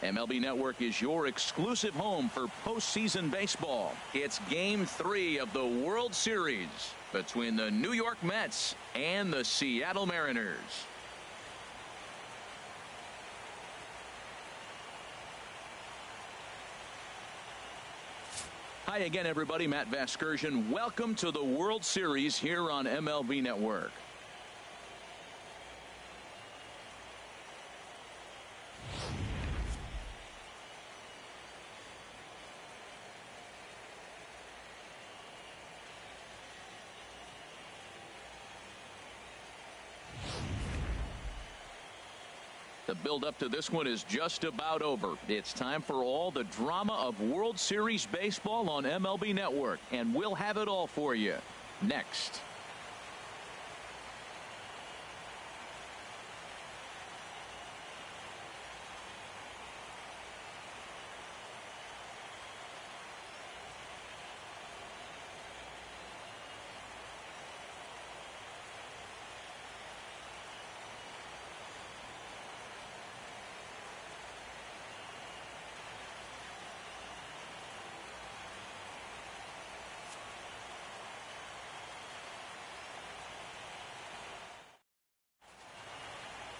MLB Network is your exclusive home for postseason baseball. It's Game 3 of the World Series between the New York Mets and the Seattle Mariners. Hi again, everybody. Matt Vasgersian. Welcome to the World Series here on MLB Network. The build-up to this one is just about over. It's time for all the drama of World Series baseball on MLB Network, and we'll have it all for you next.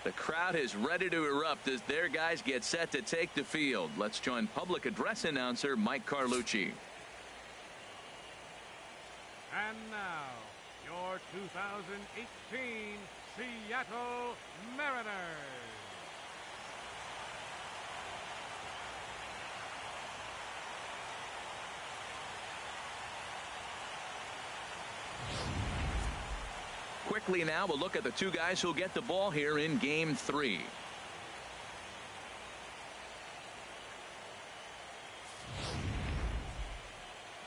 The crowd is ready to erupt as their guys get set to take the field. Let's join public address announcer Mike Carlucci. And now, your 2018 Seattle Mariners. Quickly now, we'll look at the two guys who'll get the ball here in Game 3.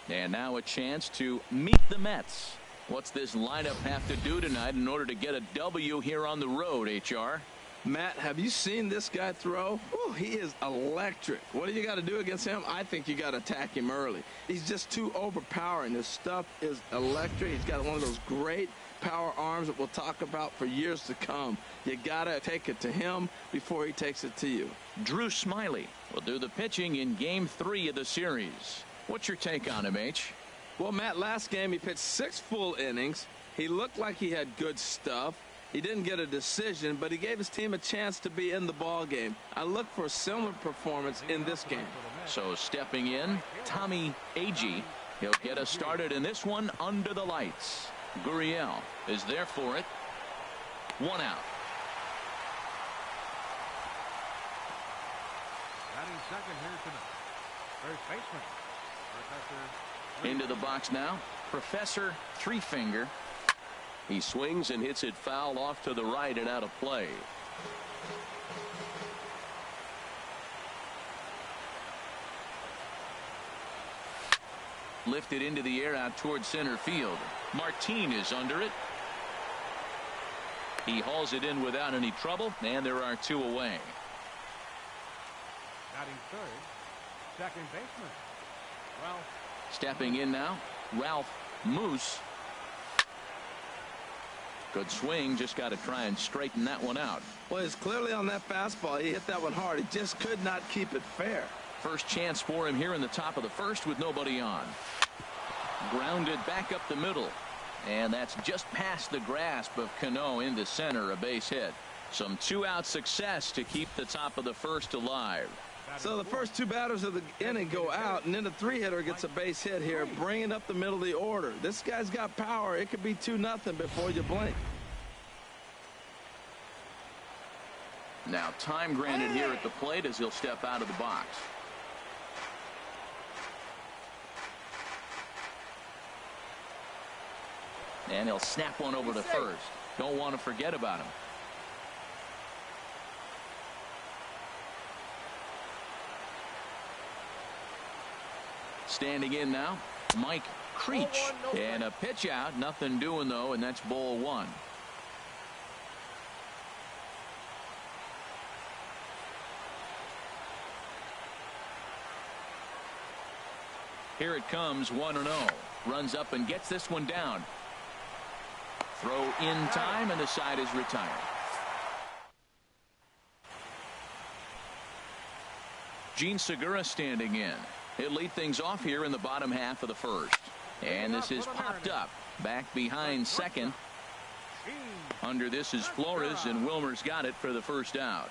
And now a chance to meet the Mets. What's this lineup have to do tonight in order to get a W here on the road, HR? Matt, have you seen this guy throw? Ooh, he is electric. What do you got to do against him? I think you got to attack him early. He's just too overpowering. His stuff is electric. He's got one of those great power arms that we'll talk about for years to come. You got to take it to him before he takes it to you. Drew Smyly will do the pitching in Game 3 of the series. What's your take on him, H? Well, Matt, last game he pitched 6 full innings. He looked like he had good stuff. He didn't get a decision, but he gave his team a chance to be in the ball game. I look for a similar performance in this game. So stepping in, Tommy Agee. He'll get us started in this one under the lights. Gurriel is there for it. 1 out. Batting second here tonight, first baseman, Professor. Into the box now, Professor Three Finger. He swings and hits it foul off to the right and out of play. Lifted into the air out towards center field. Martin is under it. He hauls it in without any trouble, and there are 2 away. Batting third, second baseman, Ralph. Stepping in now, Ralph Moose. Good swing, just got to try and straighten that one out. Well, it's clearly on that fastball. He hit that one hard. He just could not keep it fair. First chance for him here in the top of the first with nobody on. Grounded back up the middle. And that's just past the grasp of Cano into center, a base hit. Some 2-out success to keep the top of the first alive. So the first 2 batters of the inning go out, and then the 3-hitter gets a base hit here, bringing up the middle of the order. This guy's got power. It could be 2-0 before you blink. Now time granted here at the plate as he'll step out of the box. And he'll snap one over to first. Don't want to forget about him. Standing in now, Mike Creech. And a pitch out. Nothing doing, though, and that's ball 1. Here it comes, 1-0. Runs up and gets this one down. Throw in time, and the side is retired. Gene Segura standing in. He'll lead things off here in the bottom half of the first. And this is popped up. Back behind second. Under this is Flores, and Wilmer's got it for the first out.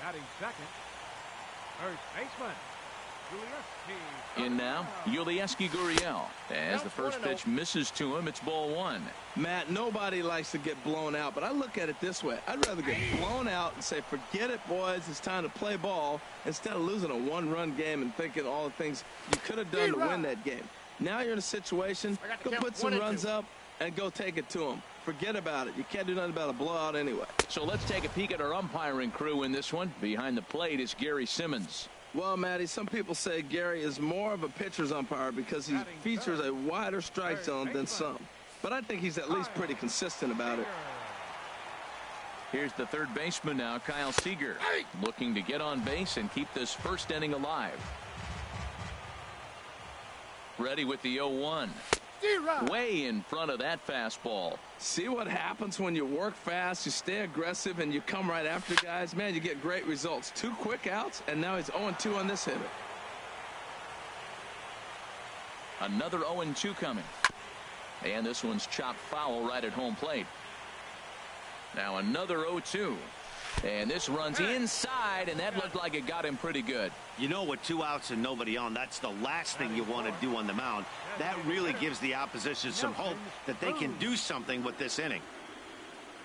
Batting second, first baseman. In now, Ulieski Gurriel. As the first pitch misses to him, it's ball one. Matt, nobody likes to get blown out, but I look at it this way. I'd rather get blown out and say, forget it, boys, it's time to play ball, instead of losing a one-run game and thinking all the things you could have done to win that game. Now you're in a situation, go put some runs up and go take it to them. Forget about it. You can't do nothing about a blowout anyway. So let's take a peek at our umpiring crew in this one. Behind the plate is Gary Simmons. Well, Matty, some people say Gary is more of a pitcher's umpire because he features a wider strike zone than some. But I think he's at least pretty consistent about it. Here's the third baseman now, Kyle Seager, looking to get on base and keep this first inning alive. Ready with the 0-1. Way in front of that fastball. See what happens when you work fast, you stay aggressive, and you come right after guys? Man, you get great results. 2 quick outs, and now he's 0-2 on this hitter. Another 0-2 coming. And this one's chopped foul right at home plate. Now another 0-2. And this runs inside, and that looked like it got him pretty good. You know, with 2 outs and nobody on, that's the last thing you want to do on the mound. That really gives the opposition some hope that they can do something with this inning.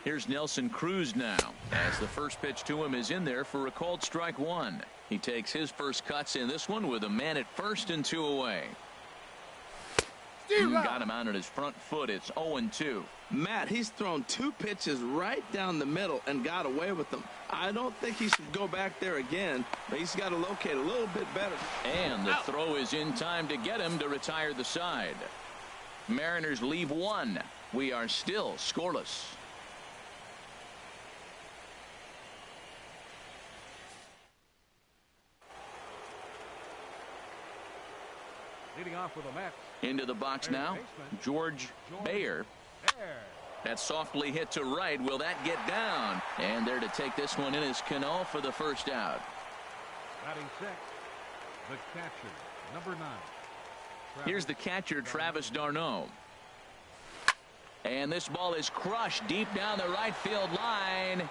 Here's Nelson Cruz now, as the first pitch to him is in there for a called strike one. He takes his first cuts in this one with a man at first and 2 away. Got him out on his front foot. It's 0-2. Matt, he's thrown 2 pitches right down the middle and got away with them. I don't think he should go back there again, but he's got to locate a little bit better. And the throw is in time to get him to retire the side. Mariners leave 1. We are still scoreless. Leading off with a Mets. Into the box now, George Bayer. That's softly hit to right. Will that get down? And there to take this one in is Cano for the first out. Batting sixth, the catcher, number 9. Here's the catcher, Travis d'Arnaud. And this ball is crushed deep down the right field line.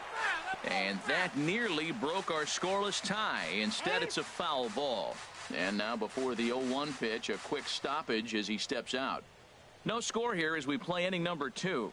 And that nearly broke our scoreless tie. Instead, it's a foul ball. And now before the 0-1 pitch, a quick stoppage as he steps out. No score here as we play inning number 2.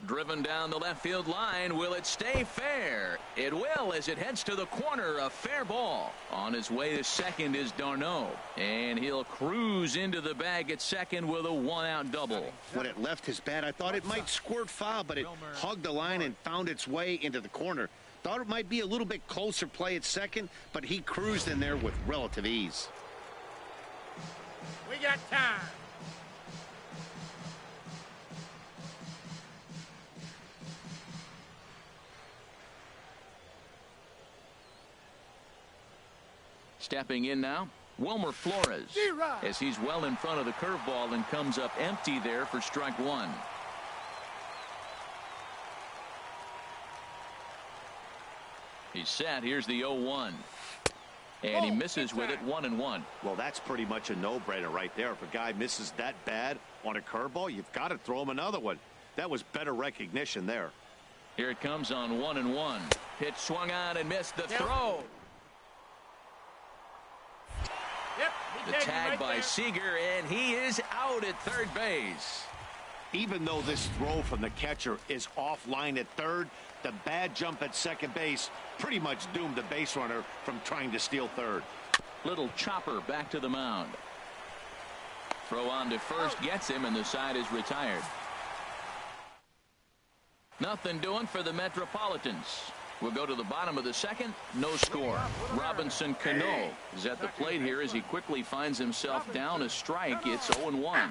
Driven down the left field line. Will it stay fair? It will, as it heads to the corner. A fair ball. On his way to second is d'Arnaud. And he'll cruise into the bag at second with a 1-out double. When it left his bat, I thought it might squirt foul, but it hugged the line and found its way into the corner. Thought it might be a little bit closer play at second, but he cruised in there with relative ease. We got time. Stepping in now, Wilmer Flores, as he's well in front of the curveball and comes up empty there for strike one. He's set. Here's the 0-1. And he misses with it 1-1. Well, that's pretty much a no-brainer right there. If a guy misses that bad on a curveball, you've got to throw him another one. That was better recognition there. Here it comes on 1-1. Pitch swung on and missed the throw. The tag by Seager, and he is out at third base. Even though this throw from the catcher is offline at third, the bad jump at second base pretty much doomed the base runner from trying to steal third. Little chopper back to the mound. Throw on to first gets him, and the side is retired. Nothing doing for the Metropolitans. We'll go to the bottom of the second. No score. Robinson Cano is at the plate here as he quickly finds himself down a strike. It's 0-1.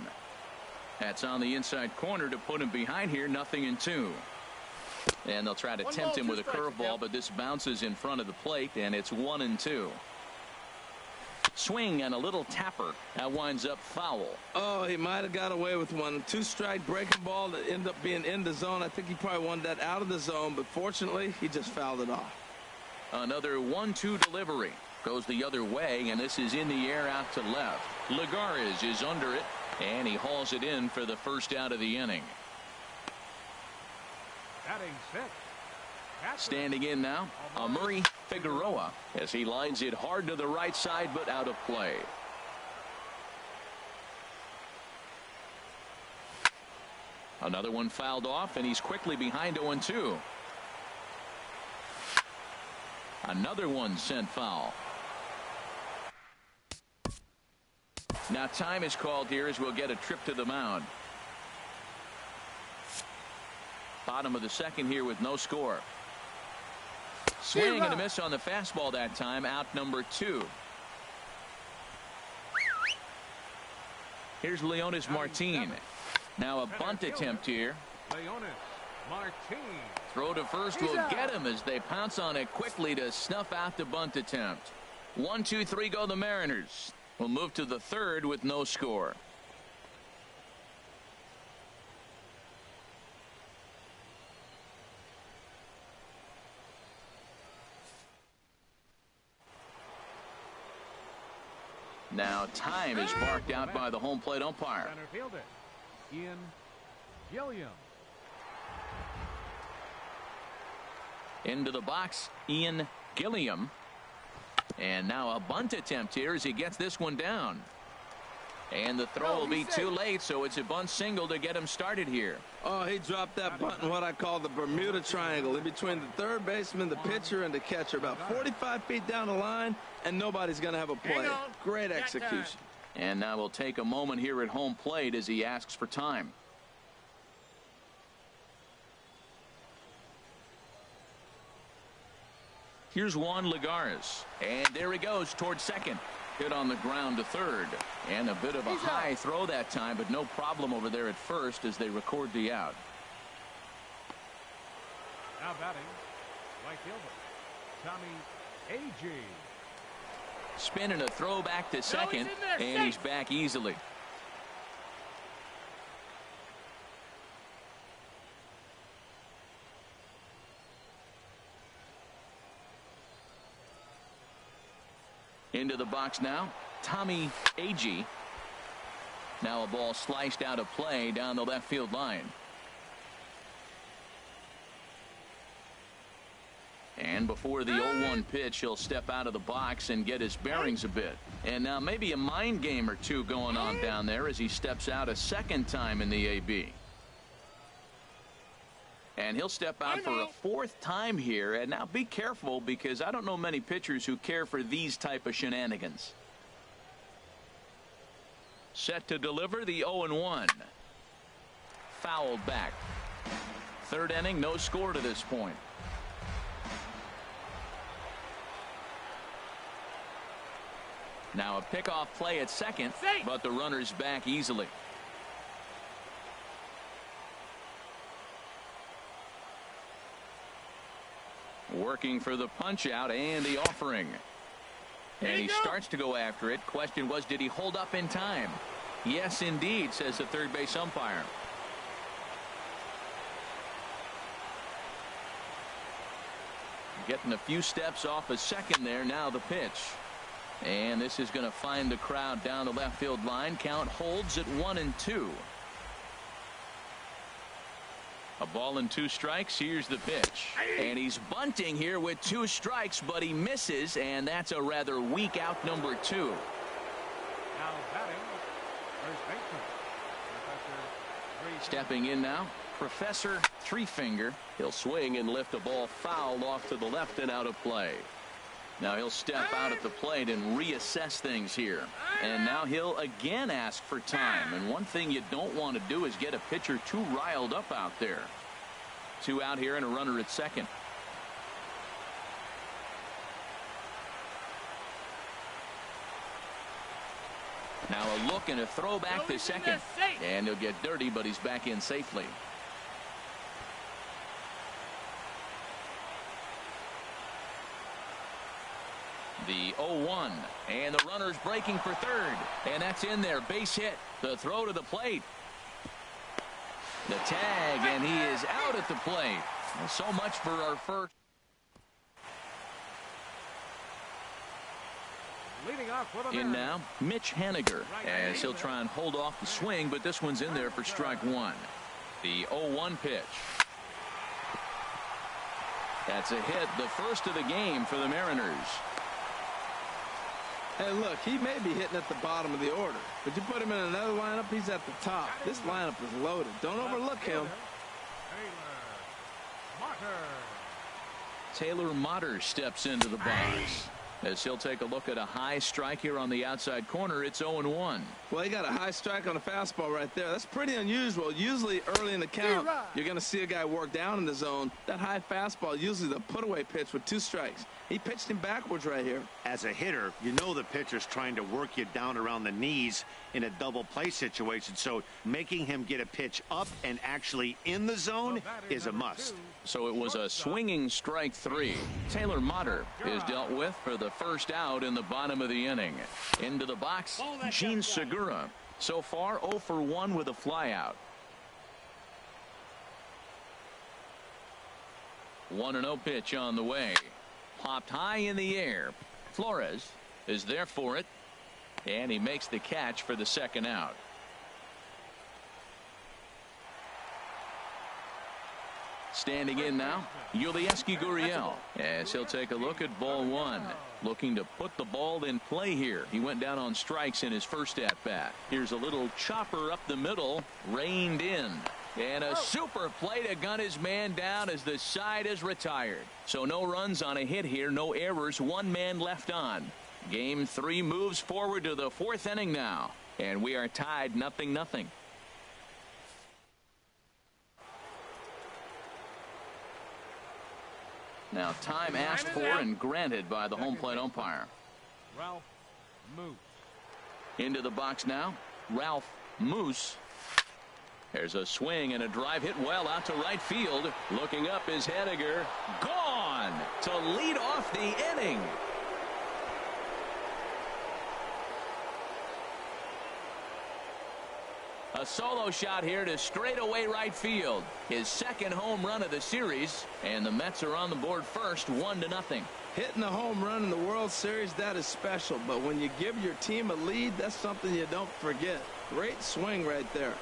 That's on the inside corner to put him behind here. 0-2. And they'll try to tempt him with a curveball, but this bounces in front of the plate, and it's 1-2. Swing and a little tapper. That winds up foul. Oh, he might have got away with one. 2-strike breaking ball that ended up being in the zone. I think he probably wanted that out of the zone, but fortunately, he just fouled it off. Another 1-2 delivery. Goes the other way, and this is in the air out to left. Lagares is under it, and he hauls it in for the first out of the inning. Batting sixth. Standing in now, Amuri Figueroa, as he lines it hard to the right side, but out of play. Another one fouled off, and he's quickly behind 0-2. Another one sent foul. Now time is called here as we'll get a trip to the mound. Bottom of the second here with no score. Swing and a miss on the fastball that time. Out number 2. Here's Leonis Martin. Now a bunt attempt here. Leonis Martin. Throw to first will get him as they pounce on it quickly to snuff out the bunt attempt. 1, 2, 3 go the Mariners. We'll move to the third with no score. Now time is marked out by the home plate umpire. Center fielder Ian Gilliam. Into the box, Ian Gilliam. And now a bunt attempt here as he gets this one down. And the throw will be too late, so it's a bunt single to get him started here. Oh, he dropped that bunt in what I call the Bermuda Triangle, in between the third baseman, the pitcher, and the catcher, about 45 feet down the line, and nobody's going to have a play. Great execution. And now we'll take a moment here at home plate as he asks for time. Here's Juan Lagares, and there he goes towards second. Hit on the ground to third, and a bit of a high throw that time, but no problem over there at first as they record the out. Now batting, right fielder Tommy Agee. Spin and a throw back to second, and he's back easily. Into the box now, Tommy Agee. Now a ball sliced out of play down the left field line. And before the 0-1 pitch, he'll step out of the box and get his bearings a bit. And now maybe a mind game or two going on down there as he steps out a second time in the AB. And he'll step out for a fourth time here. And now be careful, because I don't know many pitchers who care for these type of shenanigans. Set to deliver the 0-1. Fouled back. Third inning, no score to this point. Now a pickoff play at second, but the runner's back easily. Working for the punch out and the offering. And he starts to go after it. Question was, did he hold up in time? Yes, indeed, says the third base umpire. Getting a few steps off a second there. Now the pitch. And this is going to find the crowd down the left field line. Count holds at 1-2. A ball and 2 strikes. Here's the pitch. And he's bunting here with 2 strikes, but he misses, and that's a rather weak out number 2. Now batting, first baseman, Professor Stepping in now, Professor Three-Finger. He'll swing and lift a ball foul off to the left and out of play. Now he'll step out at the plate and reassess things here. And now he'll again ask for time. And one thing you don't want to do is get a pitcher too riled up out there. 2 out here and a runner at second. Now a look and a throw back to second. And he'll get dirty, but he's back in safely. The 0-1, and the runner's breaking for third, and that's in there. Base hit. The throw to the plate. The tag, and he is out at the plate. And so much for our first. Leading off with In now, Mitch Haniger, as he'll try and hold off the swing, but this one's in there for strike one. The 0-1 pitch. That's a hit, the first of the game for the Mariners. Hey, look, he may be hitting at the bottom of the order, but you put him in another lineup, he's at the top. This lineup is loaded. Don't overlook him. Taylor Motter steps into the box as he'll take a look at a high strike here on the outside corner. It's 0-1. Well, he got a high strike on a fastball right there. That's pretty unusual. Usually early in the count, you're going to see a guy work down in the zone. That high fastball, usually the put-away pitch with 2 strikes. He pitched him backwards right here. As a hitter, you know the pitcher's trying to work you down around the knees in a double play situation, so making him get a pitch up and actually in the zone is a must. So it was a swinging strike 3. Taylor Motter is dealt with for the first out in the bottom of the inning. Into the box, Gene Segura. So far, 0 for 1 with a flyout. 1-0 pitch on the way. Popped high in the air. Flores is there for it, and he makes the catch for the second out. Standing in now, Ulieski Gurriel, as he'll take a look at ball 1. Looking to put the ball in play here. He went down on strikes in his first at-bat. Here's a little chopper up the middle, reined in. And a super play to gun his man down as the side is retired. So no runs on a hit here, no errors, 1 man left on. Game 3 moves forward to the 4th inning now. And we are tied 0-0. Now time asked for and granted by the home plate umpire. Ralph Moose. Into the box now, Ralph Moose. There's a swing and a drive hit well out to right field. Looking up is Haniger. Gone to lead off the inning. A solo shot here to straightaway right field. His second home run of the series, and the Mets are on the board first, 1-0. Hitting a home run in the World Series, that is special. But when you give your team a lead, that's something you don't forget. Great swing right there.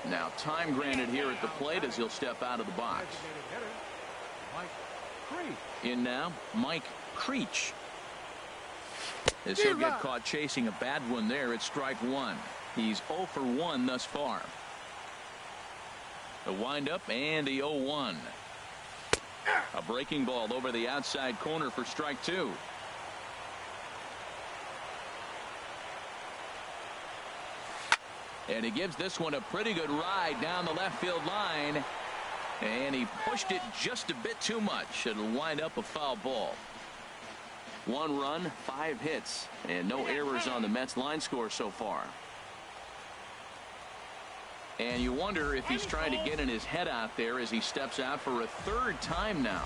Now time granted here at the plate as he'll step out of the box. In now, Mike Creech. As he'll get caught chasing a bad one there, it's strike 1. He's 0 for 1 thus far. The windup and the 0-1. A breaking ball over the outside corner for strike 2. And he gives this one a pretty good ride down the left field line. And he pushed it just a bit too much. It'll wind up a foul ball. 1 run, 5 hits, and no errors on the Mets line score so far. And you wonder if he's trying to get in his head out there as he steps out for a 3rd time now.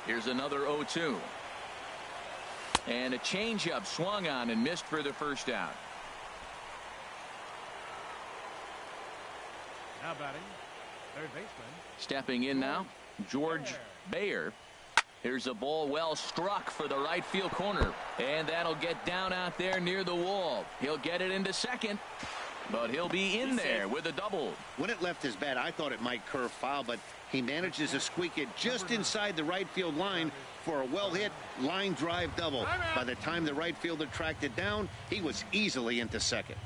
Here's another 0-2. And a changeup swung on and missed for the first out. Now batting, third baseman. Stepping in now, George Bayer. Here's a ball well struck for the right field corner. And that'll get down out there near the wall. He'll get it into second. But he'll be in there with a double. When it left his bat, I thought it might curve foul, but he manages to squeak it just inside the right field line for a well-hit line drive double. By the time the right fielder tracked it down, he was easily into second.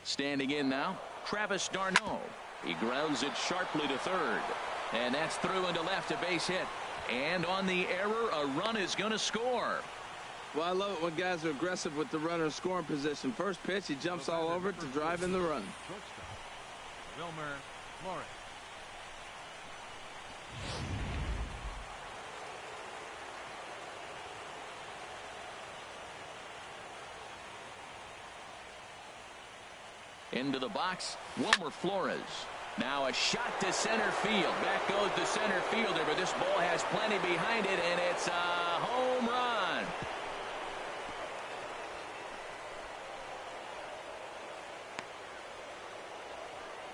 Standing in now, Travis d'Arnaud. He grounds it sharply to third. And that's through into left, a base hit. And on the error, a run is going to score. Well, I love it when guys are aggressive with the runner in scoring position. First pitch, he jumps all over it to drive in the run. Wilmer Morris. Into the box, Wilmer Flores. Now a shot to center field. Back goes the center fielder, but this ball has plenty behind it, and it's a home run.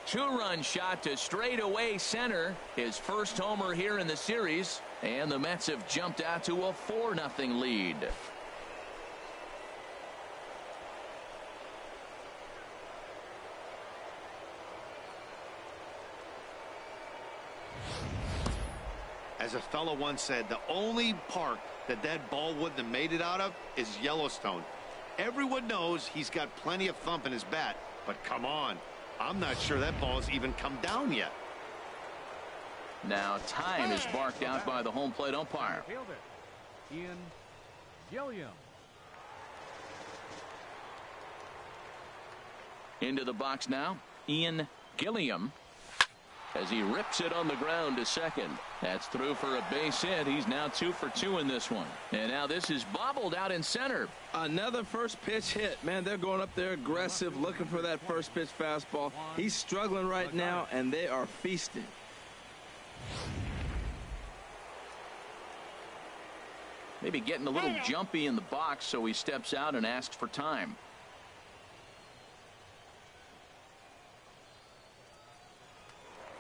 Two-run shot to straightaway center. His first homer here in the series, and the Mets have jumped out to a 4-0 lead. As a fellow once said, the only park that ball wouldn't have made it out of is Yellowstone. Everyone knows he's got plenty of thump in his bat, but come on, I'm not sure that ball's even come down yet. Now time is barked out by the home plate umpire. Ian Gilliam. Into the box now, Ian Gilliam, as he rips it on the ground to second. That's through for a base hit. He's now 2 for 2 in this one. And now this is bobbled out in center. Another first pitch hit. Man, they're going up there aggressive, looking for that first pitch fastball. He's struggling right now, and they are feasting. Maybe getting a little jumpy in the box, so he steps out and asks for time.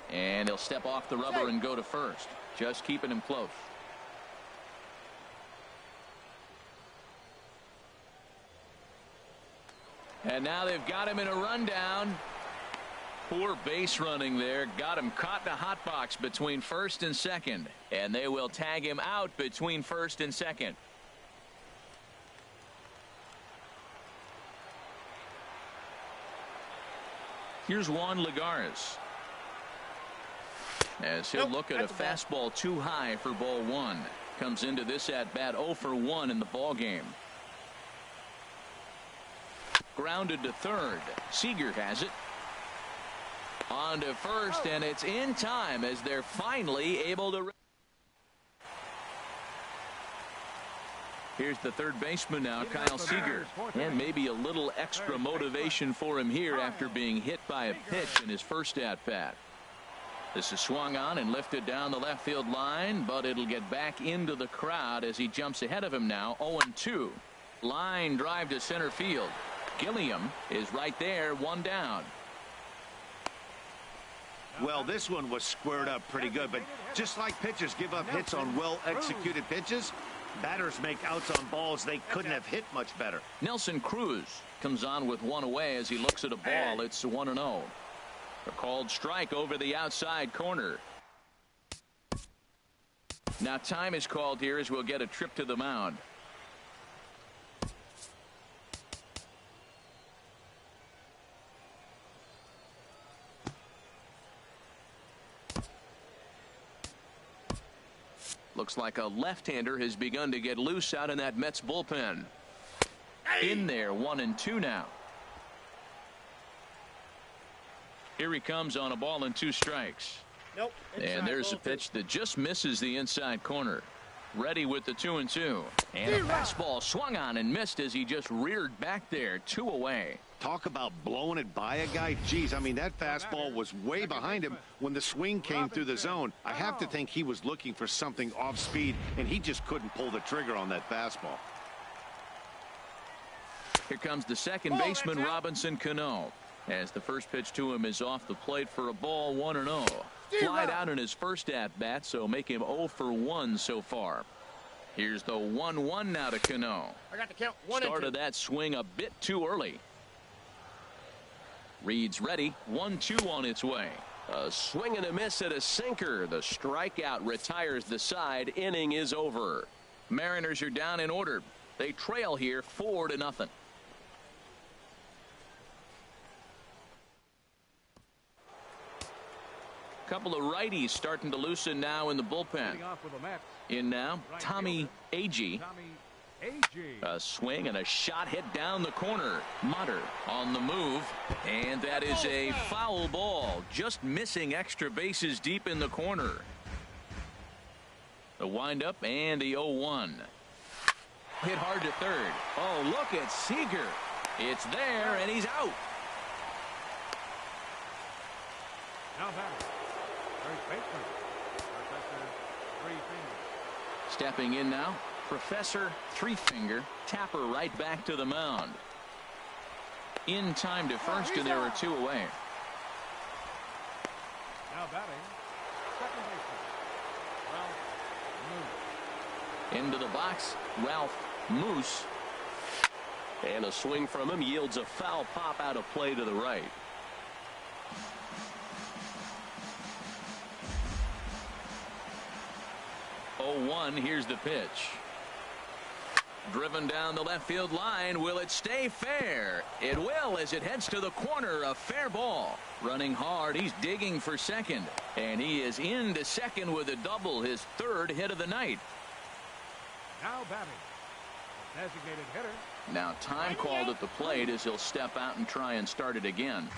And he'll step off the rubber and go to first, just keeping him close. And now they've got him in a rundown. Poor base running there. Got him caught in a hot box between first and second. And they will tag him out between first and second. Here's Juan Lagares, as he'll look at a fastball too high for ball one. Comes into this at bat 0 for 1 in the ball game. Grounded to third. Seager has it. On to first, and it's in time as they're finally able to. Here's the third baseman now, Kyle Seager. And maybe a little extra motivation for him here after being hit by a pitch in his first at-bat. This is swung on and lifted down the left field line, but it'll get back into the crowd as he jumps ahead of him now. 0-2. Line drive to center field. Gilliam is right there, one down. Well, this one was squared up pretty good, but just like pitchers give up hits on well-executed pitches, batters make outs on balls they couldn't have hit much better. Nelson Cruz comes on with one away as he looks at a ball. It's 1-0. A called strike over the outside corner. Now time is called here as we'll get a trip to the mound. Looks like a left-hander has begun to get loose out in that Mets bullpen. In there, 1-2 now. Here he comes on a ball and 2 strikes. Nope. And there's a pitch that just misses the inside corner. Ready with the 2-2. And a fastball swung on and missed as he just reared back there. 2 away. Talk about blowing it by a guy. Geez, I mean, that fastball was way behind him when the swing came through the zone. I have to think he was looking for something off speed, and he just couldn't pull the trigger on that fastball. Here comes the second baseman, Robinson Cano, as the first pitch to him is off the plate for a ball. 1-0. Flied out in his first at-bat, so make him 0 for 1 so far. Here's the 1-1 now to Cano. I got the count. 1-2. Started that swing a bit too early. Reed's ready. 1-2 on its way. A swing and a miss at a sinker. The strikeout retires the side. Inning is over. Mariners are down in order. They trail here 4-0. Couple of righties starting to loosen now in the bullpen. In now, Tommy Agee. A swing and a shot hit down the corner. Mutter on the move, and that is a foul ball, just missing extra bases deep in the corner. The windup and the 0-1. Hit hard to third. Oh, look at Seager. It's there, and he's out. Now batting. First baseman. Professor Three Fingers. Stepping in now, Professor Three Finger. Tapper right back to the mound. In time to first, and there are 2 away. Now batting. Second baseman. Ralph Moose. Into the box, Ralph Moose. And a swing from him yields a foul pop out of play to the right. Oh, 1, here's the pitch. Driven down the left field line. Will it stay fair? It will, as it heads to the corner. A fair ball. Running hard. He's digging for second. And he is into second with a double. His 3rd hit of the night. Now batting. Designated hitter. Now time called at the plate as he'll step out and try and start it again.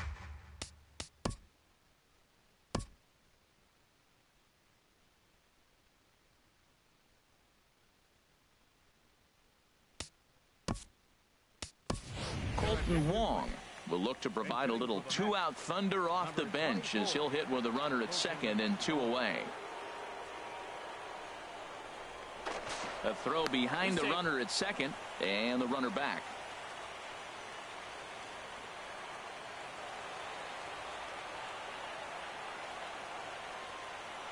Colton Wong will look to provide a little 2-out thunder off the bench as he'll hit with a runner at second and 2 away. A throw behind the runner at second, and the runner back.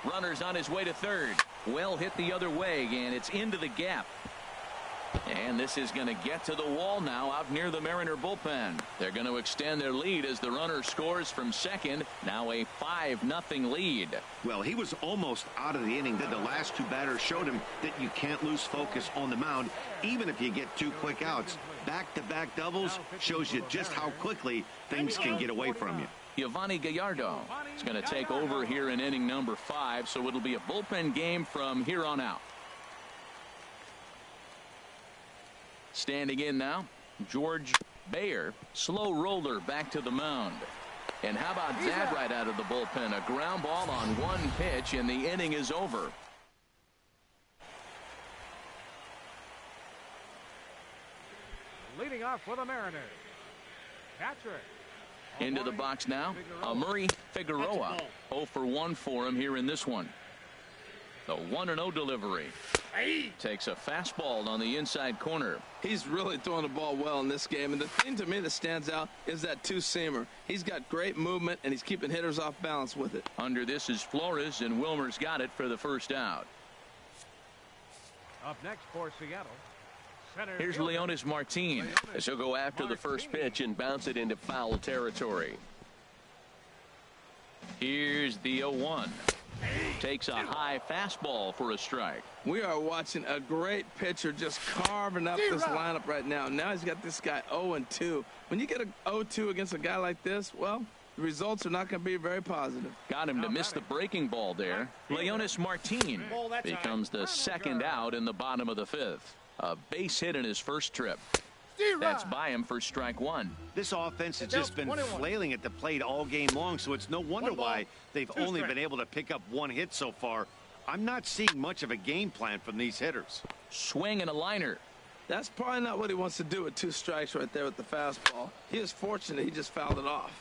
Runner's on his way to third. Well hit the other way, and it's into the gap. And this is going to get to the wall now out near the Mariner bullpen. They're going to extend their lead as the runner scores from second. Now a 5-0 lead. Well, he was almost out of the inning. Then the last 2 batters showed him that you can't lose focus on the mound, even if you get 2 quick outs. Back-to-back doubles shows you just how quickly things can get away from you. Giovanni Gallardo is going to take over here in inning number 5, so it'll be a bullpen game from here on out. Standing in now, George Bayer, slow roller back to the mound. And how about that right out of the bullpen? A ground ball on 1 pitch, and the inning is over. Leading off for the Mariners. Catcher. Into the box now, Murray Figueroa. 0 for 1 for him here in this one. The 1-0 delivery. Takes a fastball on the inside corner. He's really throwing the ball well in this game. And the thing to me that stands out is that 2-seamer. He's got great movement, and he's keeping hitters off balance with it. Under this is Flores, and Wilmer's got it for the first out. Up next for Seattle. Here's Leonis Martin as he'll go after the first pitch and bounce it into foul territory. Here's the 0-1. Takes a high fastball for a strike. We are watching a great pitcher just carving up this lineup right now. Now he's got this guy 0-2. When you get a 0-2 against a guy like this, well, the results are not going to be very positive. Got him to miss the breaking ball there. Leonis Martin becomes the second out in the bottom of the 5th. A base hit in his first trip. That's by him for strike 1. This offense has just been flailing at the plate all game long, so it's no wonder why they've only been able to pick up 1 hit so far. I'm not seeing much of a game plan from these hitters. Swing and a liner. That's probably not what he wants to do with 2 strikes right there with the fastball. He is fortunate he just fouled it off.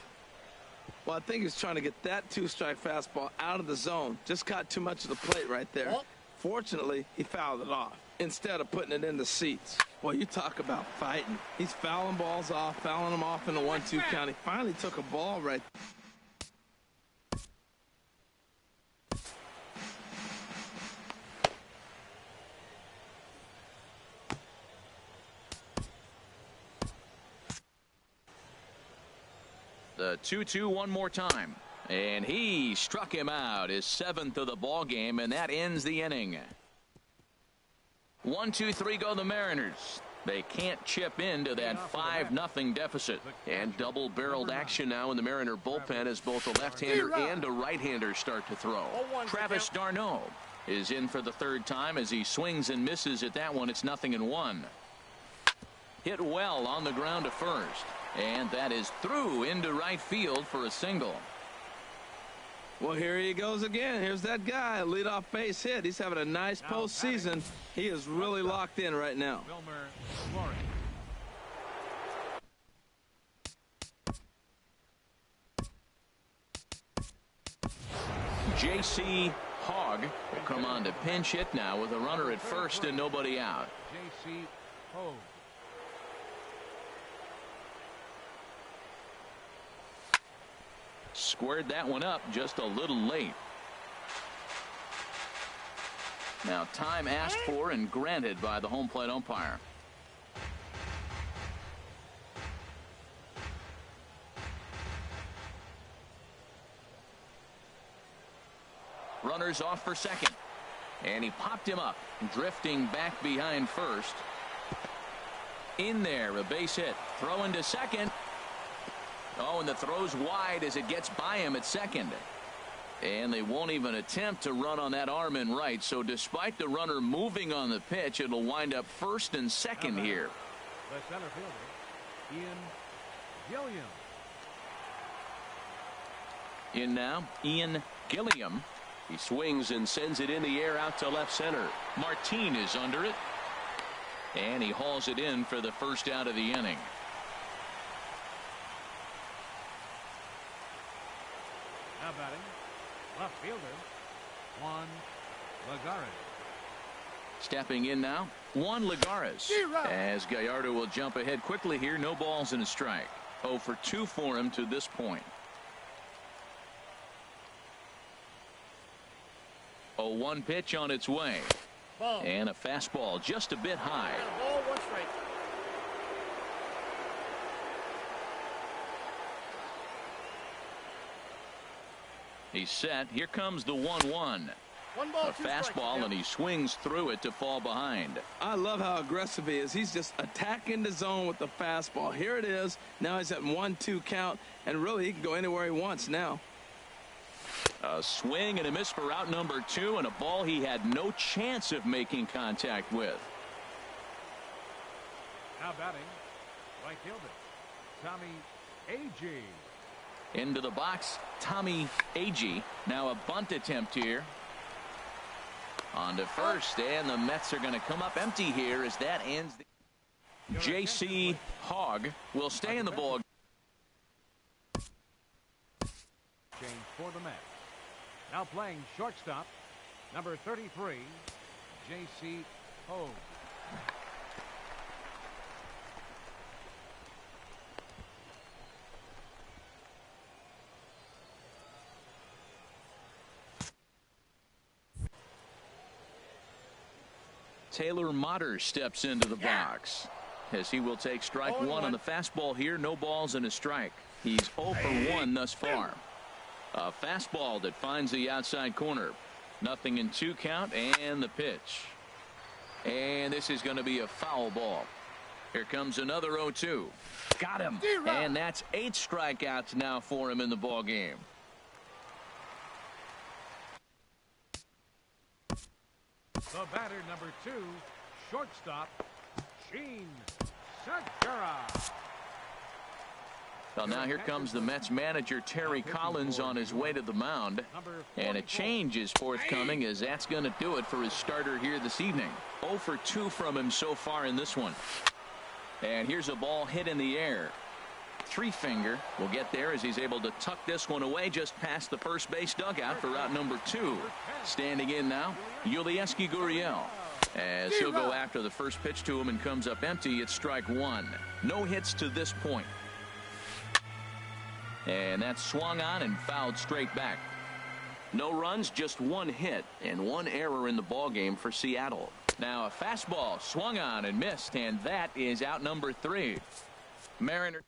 Well, I think he's trying to get that 2-strike fastball out of the zone. Just caught too much of the plate right there. Fortunately, he fouled it off instead of putting it in the seats. Well, you talk about fighting. He's fouling balls off, fouling them off in the 1-2 count. He finally took a ball right. The 2-2 one more time. And he struck him out, his 7th of the ball game, and that ends the inning. 1-2-3 go the Mariners. They can't chip into that 5-0 deficit. And double-barreled action now in the Mariner bullpen as both a left-hander and a right-hander start to throw. Travis d'Arnaud is in for the 3rd time as he swings and misses at that one. It's 0-1. Hit well on the ground to first. And that is through into right field for a single. Well, here he goes again. Here's that guy, leadoff base hit. He's having a nice postseason. He is really locked in right now. J.C. Hogg will come on to pinch hit now with a runner at first and nobody out. J.C. Hogg. Squared that one up just a little late. Now time asked for and granted by the home plate umpire. Runners off for second. And he popped him up, drifting back behind first. In there, a base hit. Throwing to second. Oh, and the throw's wide as it gets by him at second. And they won't even attempt to run on that arm in right. So despite the runner moving on the pitch, it'll wind up first and second here. The center fielder, Ian Gilliam. In now, Ian Gilliam. He swings and sends it in the air out to left center. Martin is under it. And he hauls it in for the first out of the inning. Now batting, left fielder, Juan Lagares. Stepping in now, Juan Lagares. As Gallardo will jump ahead quickly here. No balls and a strike. 0 for 2 for him to this point. 0-1 pitch on its way. Ball. And a fastball just a bit high. Ball, 1 strike. He's set. Here comes the 1-1. 1 ball, A 2 fastball, strikes. and he swings through it to fall behind. I love how aggressive he is. He's just attacking the zone with the fastball. Here it is. Now he's at 1-2 count, and really he can go anywhere he wants now. A swing and a miss for out number 2, and a ball he had no chance of making contact with. Now batting, right fielder, Tommy Agee. Into the box, Tommy Agee. Now a bunt attempt here. On to first, and the Mets are going to come up empty here as that ends. J.C. Hogg will stay in the ball. Change for the Mets. Now playing shortstop, number 33, J.C. Hogg. Taylor Motter steps into the box as he will take strike 1 on the fastball here. No balls and a strike. He's 0 for 1 thus far. A fastball that finds the outside corner. Nothing in 2 count, and the pitch. And this is going to be a foul ball. Here comes another 0-2. Got him. And that's 8 strikeouts now for him in the ball game. The batter, number 2, shortstop, Gene Segura. Well, now here comes the Mets manager, Terry Collins, on his way to the mound. And a change is forthcoming, as that's going to do it for his starter here this evening. 0 for 2 from him so far in this one. And here's a ball hit in the air. 3-finger will get there as he's able to tuck this one away just past the first base dugout for out number 2. Standing in now, U.S.S. Gurriel. As he'll go after the first pitch to him and comes up empty. It's strike 1. No hits to this point. And that's swung on and fouled straight back. No runs, just 1 hit and 1 error in the ball game for Seattle. Now a fastball swung on and missed, and that is out number 3. Mariner.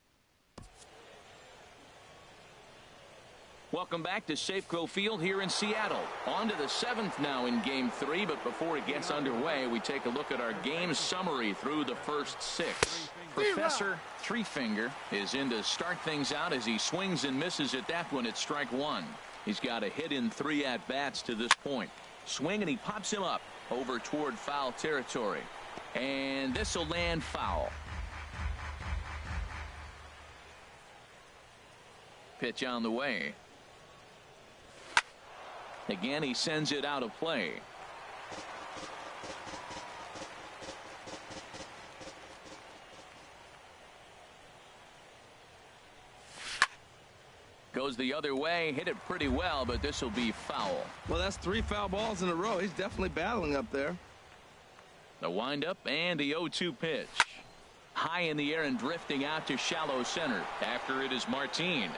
Welcome back to Safeco Field here in Seattle. On to the 7th now in Game 3, but before it gets underway, we take a look at our game summary through the first 6. Professor 3-finger is in to start things out as he swings and misses at that one at strike 1. He's got a hit in 3 at-bats to this point. Swing, and he pops him up over toward foul territory. And this will land foul. Pitch on the way. Again, he sends it out of play. Goes the other way, hit it pretty well, but this will be foul. Well, that's 3 foul balls in a row. He's definitely battling up there. The windup and the 0-2 pitch. High in the air and drifting out to shallow center. After it is Martin.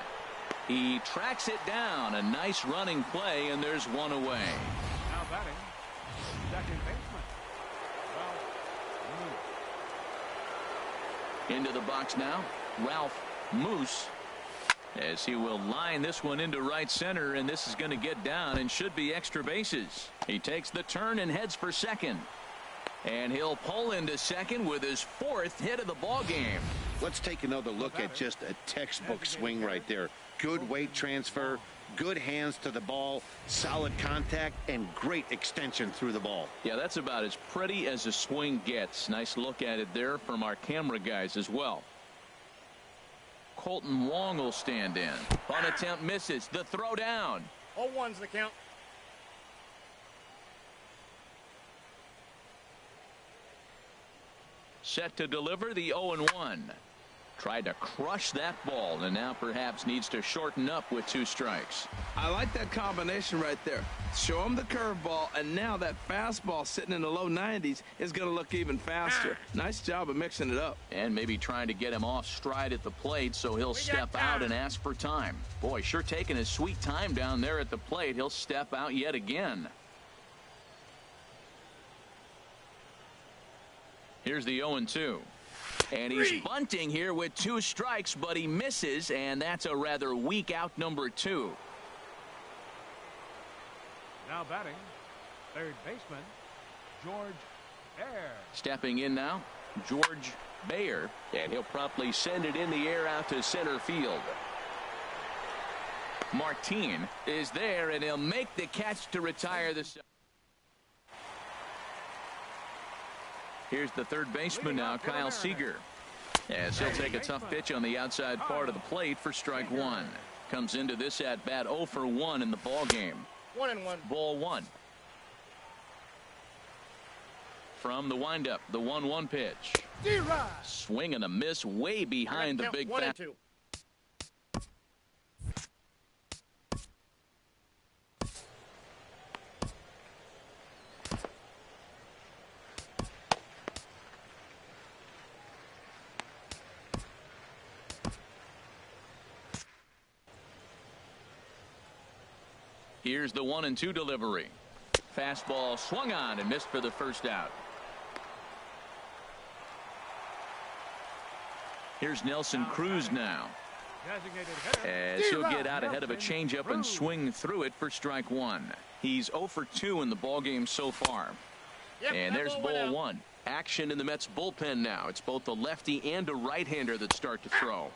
He tracks it down. A nice running play, and there's one away. Now batting, second baseman, Ralph Moose. Into the box now, Ralph Moose, as he will line this one into right center, and this is going to get down and should be extra bases. He takes the turn and heads for second. And he'll pull into second with his 4th hit of the ball game. Let's take another look at just a textbook swing right there. Good weight transfer, good hands to the ball, solid contact, and great extension through the ball. Yeah, that's about as pretty as a swing gets. Nice look at it there from our camera guys as well. Colton Wong will stand in. On attempt misses. The throw down. 0-1's the count. Set to deliver the 0-1. Tried to crush that ball and now perhaps needs to shorten up with 2 strikes. I like that combination right there. Show him the curveball, and now that fastball sitting in the low 90s is going to look even faster. Nice job of mixing it up. And maybe trying to get him off stride at the plate so he'll step out and ask for time. Boy, sure taking his sweet time down there at the plate. He'll step out yet again. Here's the 0-2. And he's bunting here with 2 strikes, but he misses, and that's a rather weak out number 2. Now batting, third baseman, George Air. Stepping in now, George Bayer, and he'll promptly send it in the air out to center field. Martin is there, and he'll make the catch to retire the. Here's the third baseman now, Kyle Seager. As he'll take a tough pitch on the outside part of the plate for strike 1. Comes into this at bat 0 for 1 in the ball game. 1-1. Ball 1. From the windup, the 1-1 pitch. Swing and a miss way behind the big bat. 1-2. Here's the 1-2 delivery. Fastball swung on and missed for the first out. Here's Nelson Cruz now. As he'll get out ahead of a changeup and swing through it for strike 1. He's 0 for 2 in the ball game so far. And there's ball 1. Action in the Mets bullpen now. It's both a lefty and a right-hander that start to throw.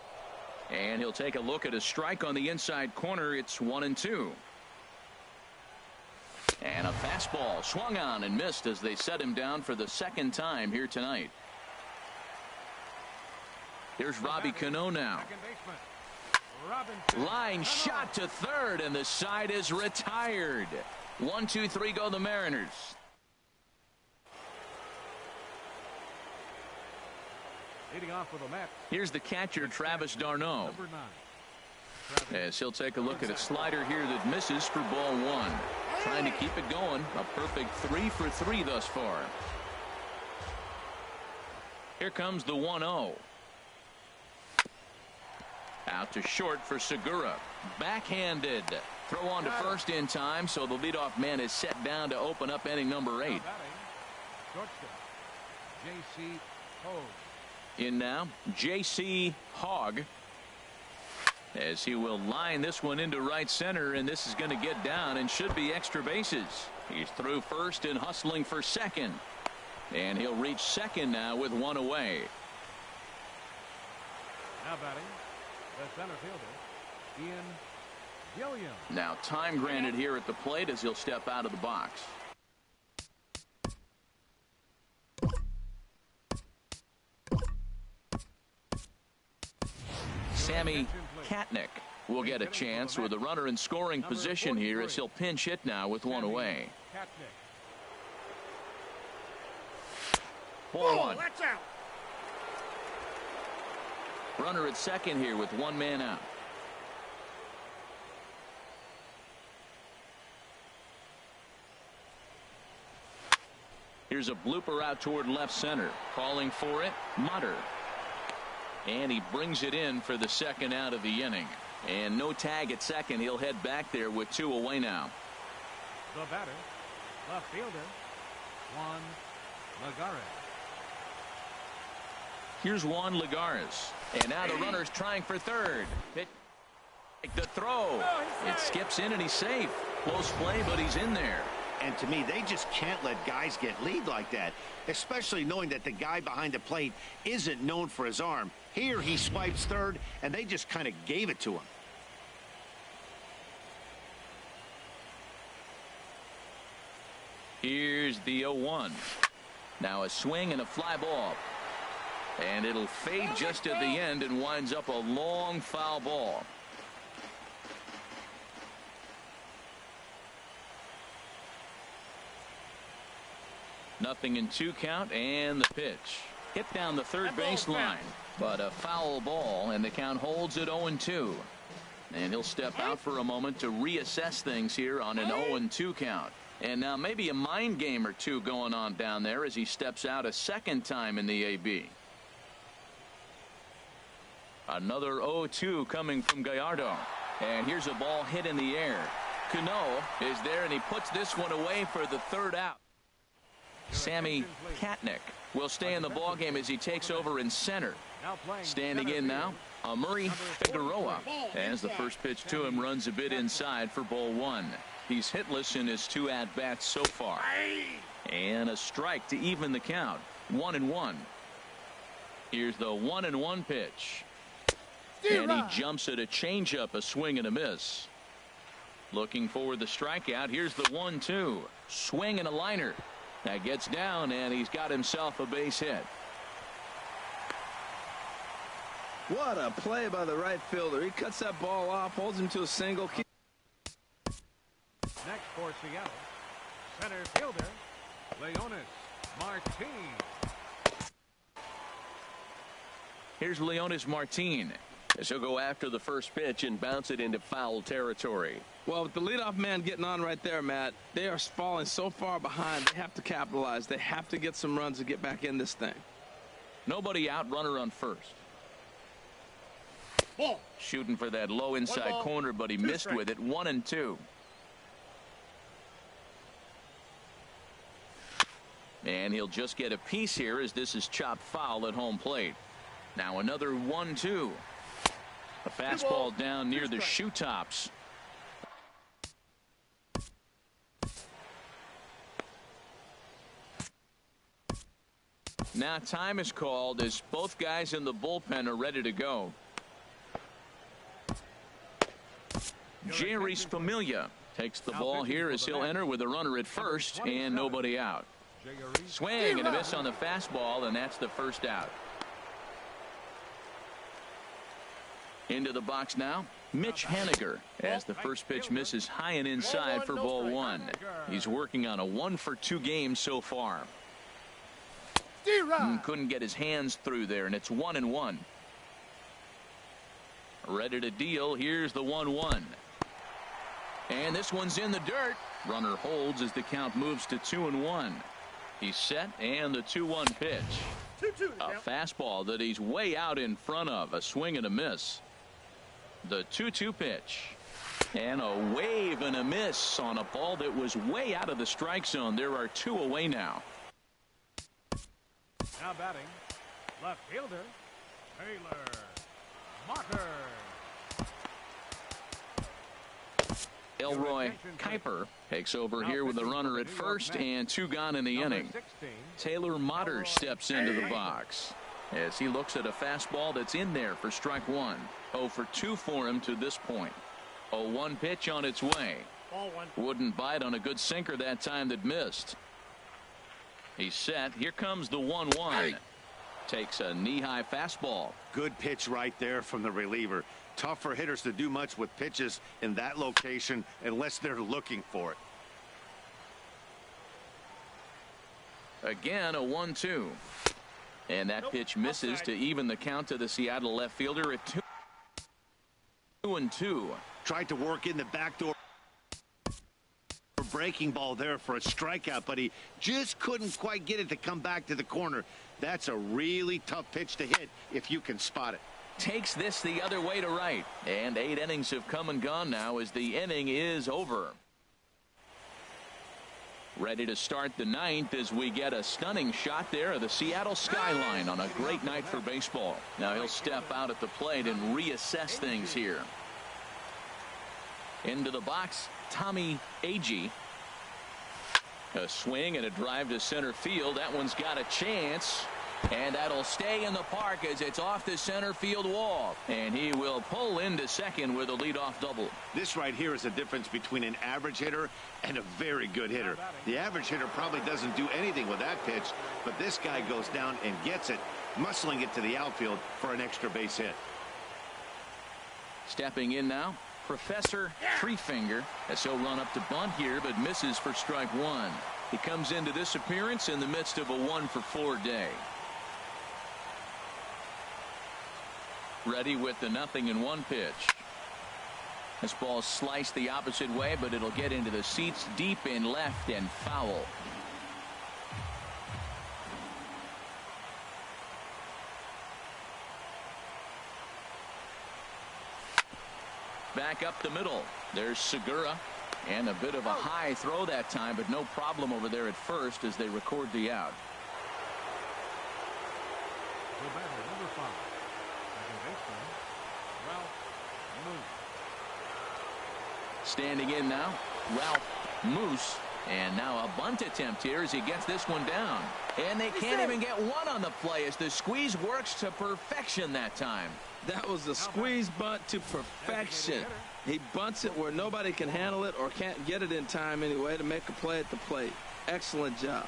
And he'll take a look at a strike on the inside corner. It's 1-2. And a fastball swung on and missed as they set him down for the second time here tonight. Here's Robbie Cano now. Line shot to third, and the side is retired. 1, 2, 3 go the Mariners. Leading off with a Met. Here's the catcher, Travis d'Arnaud. Number 9. As he'll take a look at a slider here that misses for ball 1. Trying to keep it going. A perfect 3 for 3 thus far. Here comes the 1-0. Out to short for Segura. Backhanded. Throw on to first in time, so the leadoff man is set down to open up inning number 8. Shortstop, J.C. Hogg. In now, J.C. Hogg. As he will line this one into right center, and this is going to get down and should be extra bases. He's through first and hustling for second. And he'll reach second now with 1 away. Now batting, the center fielder, Ian Gilliam. Now time granted here at the plate as he'll step out of the box. Sammy Katnick will get a chance with a runner in scoring position here as he'll pinch hit now with 1 away. Ball 1. That's out. Runner at second here with 1 man out. Here's a blooper out toward left center. Calling for it, Mutter. And he brings it in for the second out of the inning. And no tag at second. He'll head back there with 2 away now. The batter, left fielder, Juan Lagares. Here's Juan Lagares. And now the runner's trying for third. The throw. It skips in and he's safe. Close play, but he's in there. And to me, they just can't let guys get lead like that, especially knowing that the guy behind the plate isn't known for his arm. Here he swipes third, and they just kind of gave it to him. Here's the 0-1. Now a swing and a fly ball. And it'll fade just at the end and winds up a long foul ball. Nothing in 2 count, and the pitch. Hit down the third baseline, but a foul ball, and the count holds at 0-2. And he'll step out for a moment to reassess things here on an 0-2 count. And now maybe a mind game or two going on down there as he steps out a second time in the AB. Another 0-2 coming from Gallardo. And here's a ball hit in the air. Cano is there, and he puts this one away for the third out. Sammy Katnick will stay in the ballgame as he takes over in center. Standing in now, Amuri Figueroa, as the first pitch to him runs a bit inside for ball 1. He's hitless in his 2 at-bats so far. And a strike to even the count. 1-1. Here's the 1-1 pitch. And he jumps at a changeup, a swing and a miss. Looking for the strikeout. Here's the 1-2. Swing and a liner. That gets down, and he's got himself a base hit. What a play by the right fielder. He cuts that ball off, holds him to a single. Next for Seattle, center fielder, Leonis Martin. Here's Leonis Martin. As he'll go after the first pitch and bounce it into foul territory. Well, with the leadoff man getting on right there, Matt, they are falling so far behind. They have to capitalize. They have to get some runs to get back in this thing. Nobody out, runner on first. Ball. Shooting for that low inside corner, but he missed with it. 1-2. And he'll just get a piece here as this is chopped foul at home plate. Now another 1-2. A fastball down near the shoe tops. Now time is called as both guys in the bullpen are ready to go. Jerry Familia takes the ball here as he'll enter with a runner at first and nobody out. Swing and a miss on the fastball, and that's the first out. Into the box now, Mitch Haniger, as the first pitch misses high and inside for ball 1. He's working on a 1-for-2 game so far. Couldn't get his hands through there, and it's 1-1. Ready to deal. Here's the 1-1. And this one's in the dirt. Runner holds as the count moves to 2-1. He's set, and the 2-1 pitch. A fastball that he's way out in front of. A swing and a miss. The 2-2 pitch. And a wave and a miss on a ball that was way out of the strike zone. There are 2 away now. Now batting, left fielder, Taylor Motter. Elroy Kuiper takes over here with a runner at first and 2 gone in the inning. Taylor Motter steps into the box as he looks at a fastball that's in there for strike 1. 0-for-2 for him to this point. 0-1 pitch on its way. Wouldn't bite on a good sinker that time that missed. He's set. Here comes the 1-1. Takes a knee-high fastball. Good pitch right there from the reliever. Tough for hitters to do much with pitches in that location unless they're looking for it. Again, a 1-2. And that pitch misses to even the count to the Seattle left fielder at 2-2. Tried to work in the back door breaking ball there for a strikeout, but he just couldn't quite get it to come back to the corner. That's a really tough pitch to hit if you can spot it. Takes this the other way to right. And 8 innings have come and gone now as the inning is over. Ready to start the 9th as we get a stunning shot there of the Seattle skyline on a great night for baseball. Now he'll step out at the plate and reassess things here. Into the box, Tommy Agee. A swing and a drive to center field. That one's got a chance. And that'll stay in the park as it's off the center field wall. And he will pull into second with a leadoff double. This right here is a difference between an average hitter and a very good hitter. The average hitter probably doesn't do anything with that pitch, but this guy goes down and gets it, muscling it to the outfield for an extra base hit. Stepping in now, Professor Threefinger, as he'll run up to bunt here, but misses for strike one. He comes into this appearance in the midst of a 1-for-4 day. Ready with the 0-1 pitch. This ball sliced the opposite way, but it'll get into the seats deep in left and foul. Back up the middle. There's Segura. And a bit of a high throw that time, but no problem over there at first as they record the out. The batter, number 5. Second baseman, Ralph Moose. Standing in now, Ralph Moose. And now a bunt attempt here as he gets this one down. And they can't even get one on the play as the squeeze works to perfection that time. That was a squeeze bunt to perfection. He bunts it where nobody can handle it or can't get it in time anyway to make a play at the plate. Excellent job.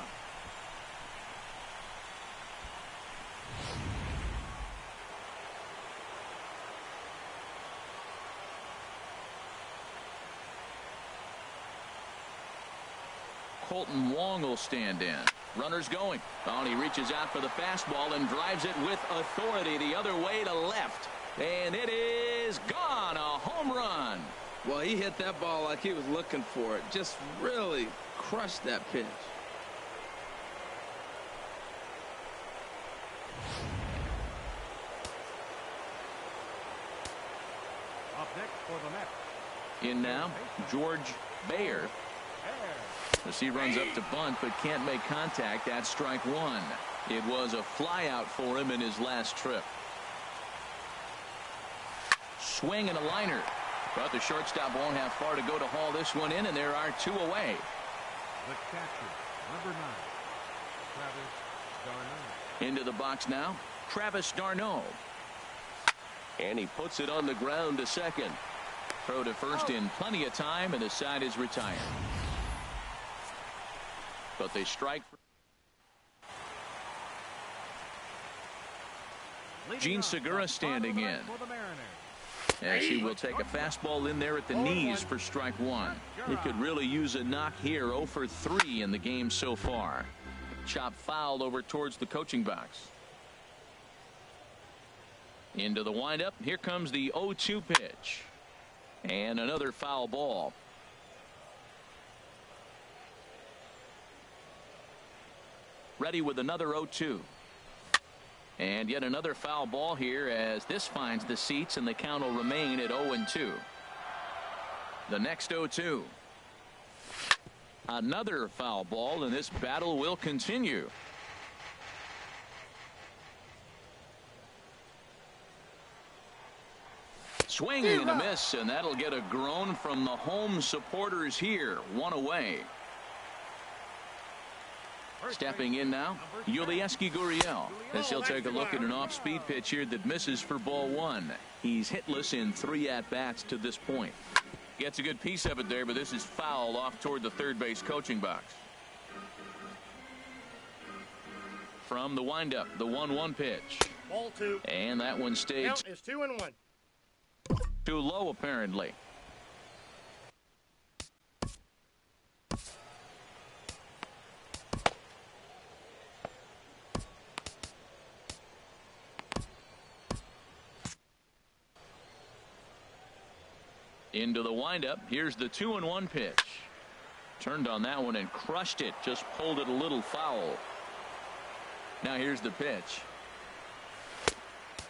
Colton Wong will stand in. Runners going. Oh, and he reaches out for the fastball and drives it with authority the other way to left. And it is gone. A home run. Well, he hit that ball like he was looking for it. Just really crushed that pitch. Up next for the Mets. In now, George Bayer. As he runs up to bunt but can't make contact at strike one. It was a fly out for him in his last trip. Swing and a liner. But the shortstop won't have far to go to haul this one in, and there are 2 away. The catcher, number 9, Travis d'Arnaud. Into the box now, Travis d'Arnaud. And he puts it on the ground to second. Throw to first in plenty of time, and the side is retired. But they strike. Gene Segura standing in. As he will take a fastball in there at the knees for strike one. He could really use a knock here. 0 for 3 in the game so far. Chop foul over towards the coaching box. Into the windup. Here comes the 0-2 pitch. And another foul ball. Ready with another 0-2. And yet another foul ball here as this finds the seats, and the count will remain at 0-2. The next 0-2. Another foul ball, and this battle will continue. Swing and a miss, and that'll get a groan from the home supporters here. 1 away. Stepping in now, Yulieski Gurriel, as he'll take a look at an off-speed pitch here that misses for ball 1. He's hitless in 3 at-bats to this point. Gets a good piece of it there, but this is foul off toward the third base coaching box. From the windup, the 1-1 pitch. Ball 2. And that one stayed Count is 2-1. too low, apparently. Into the windup. Here's the 2-1 pitch. Turned on that one and crushed it. Just pulled it a little foul. Now here's the pitch.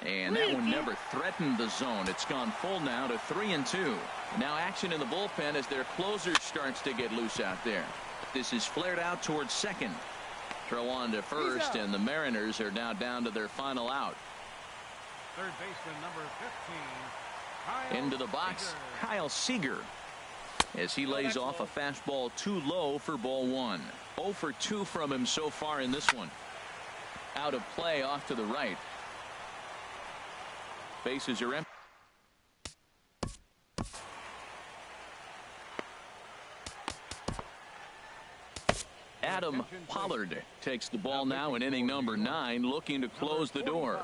And that one never threatened the zone. It's gone full now to 3-2. Now action in the bullpen as their closer starts to get loose out there. This is flared out towards second. Throw on to first, and the Mariners are now down to their final out. Third baseman number 15. Kyle Into the box, Seager. Kyle Seager, as he lays off a fastball too low for ball one. 0 for 2 from him so far in this one. Out of play off to the right. Bases are empty. Adam Pollard takes the ball now in inning number 9, looking to close the door.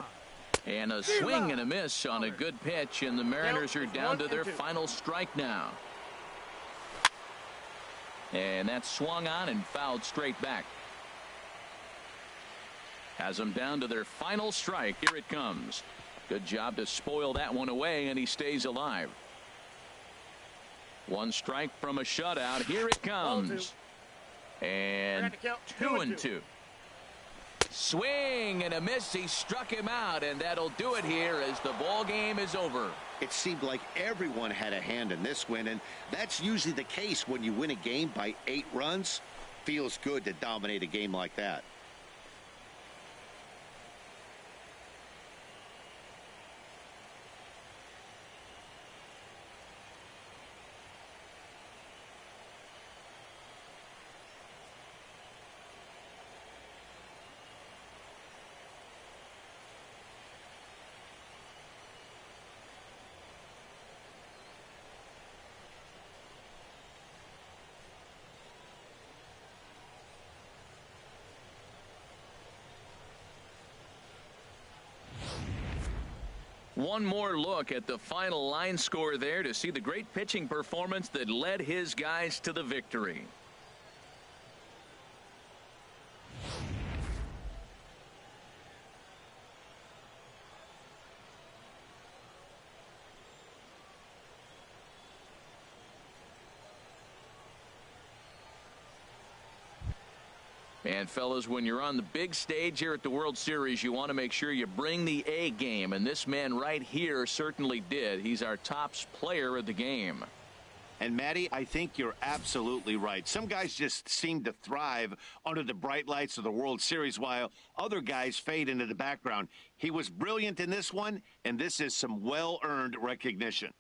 And a swing and a miss on a good pitch, and the Mariners are down to their final strike now. And that's swung on and fouled straight back. Has them down to their final strike. Here it comes. Good job to spoil that one away, and he stays alive. One strike from a shutout. Here it comes. And 2-2. Swing and a miss. He struck him out, and that'll do it here as the ball game is over. It seemed like everyone had a hand in this win, and that's usually the case when you win a game by 8 runs. Feels good to dominate a game like that. One more look at the final line score there to see the great pitching performance that led his guys to the victory. And fellas, when you're on the big stage here at the World Series, you want to make sure you bring the A game, and this man right here certainly did. He's our top player of the game. And Matty, I think you're absolutely right. Some guys just seem to thrive under the bright lights of the World Series, while other guys fade into the background. He was brilliant in this one, and this is some well-earned recognition.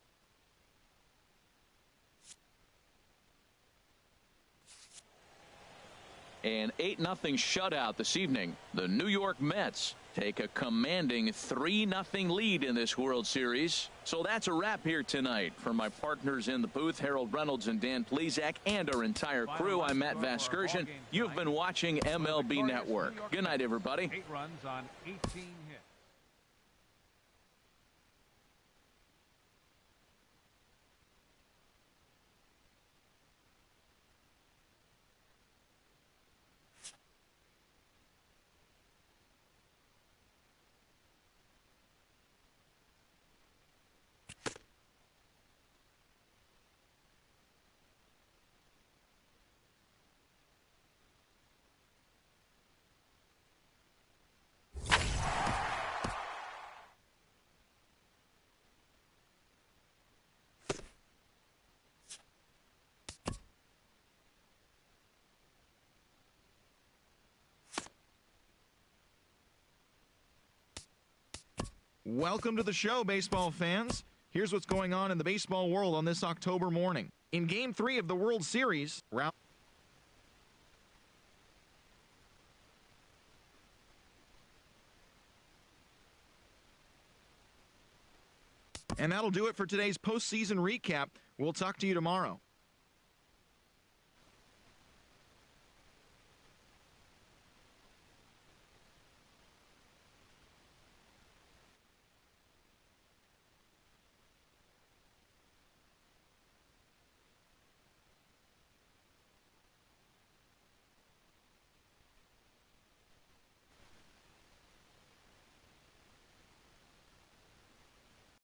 An 8-0 shutout this evening. The New York Mets take a commanding 3-0 lead in this World Series. So that's a wrap here tonight. For my partners in the booth, Harold Reynolds and Dan Plesac, and our entire crew, I'm Matt Vasgersian. You've been watching MLB Network. Good night, everybody. 8 runs on 18 hits. Welcome to the show, baseball fans. Here's what's going on in the baseball world on this October morning. In Game 3 of the World Series, and that'll do it for today's postseason recap. We'll talk to you tomorrow.